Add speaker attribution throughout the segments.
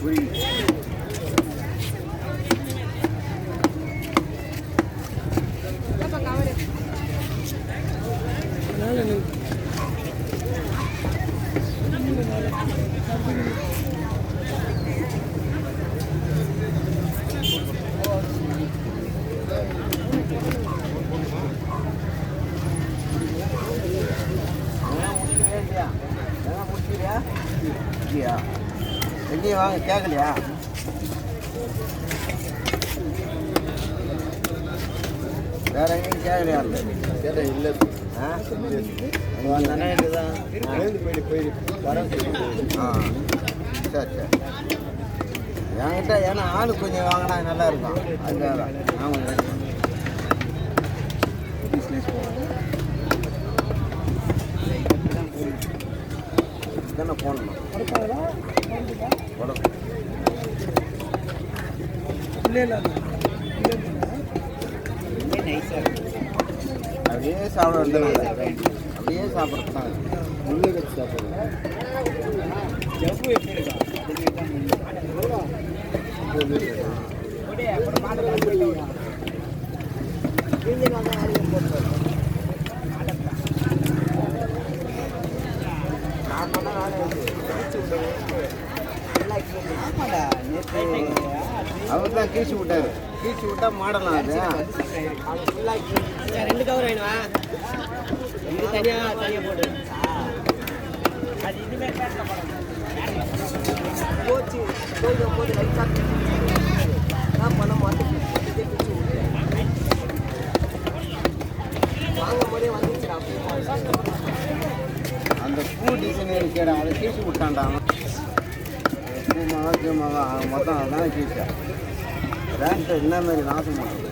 Speaker 1: புரி எங்கேயும் வாங்க கேட்கலையா? வேற எங்கேயும் கேட்கலையா? கேட்ட இல்லை. சரி சரி. என்கிட்ட ஏன்னா ஆளு கொஞ்சம் வாங்கினா நல்லா இருக்கும். அதுக்காக ஆமாங்க. தானே போடணும். அப்படியே சாப்பிட அப்படியே சாப்பிட்றது தான். முள்ளே வச்சு சாப்பிடுவோம். அவர் தான் கீழ்ச்சி விட்டாரு. கீழ்ச்சி விட்டா மாடலாம். அது 2 கவர் வேணுமா? தனியாக போட்டு அது இதுவே போச்சு. போது லைட்டாக பண்ண மாட்டேன். வாங்கும் போதே வந்துச்சுடா. அந்த பூ டிசைன் இருக்கிற அதை கீழ்ச்சி விட்டான்டாங்க. பூமாவா மொத்தம் அதுதான் கீழ்ச்சா. ரேண்ட்டு என்ன மாதிரி நாசம் பண்ணுறது.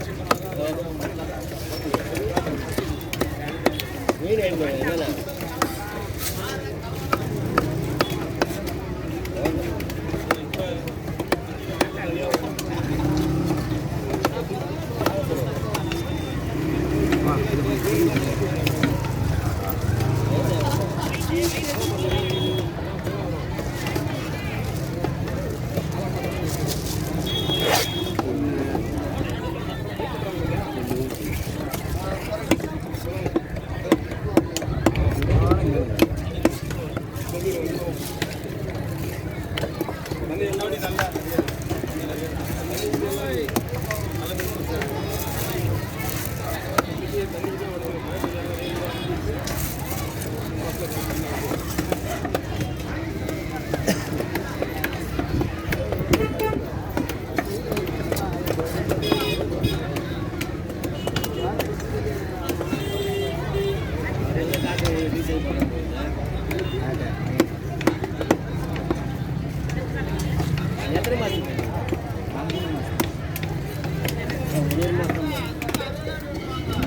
Speaker 1: மீன் என்னென்ன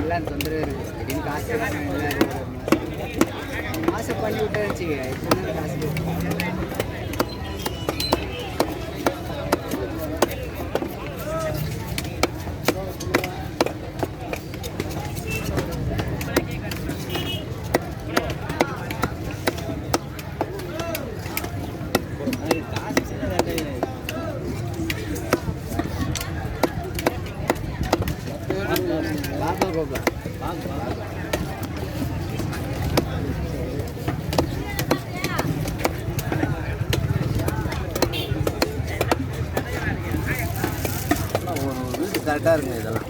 Speaker 1: எல்லாம் தொந்தரவு இருக்குது. திடீர்னு காசு மாசம் பண்ணி விட்டுருச்சு. காசு கரெக்டாக இருக்குங்க இதெல்லாம்.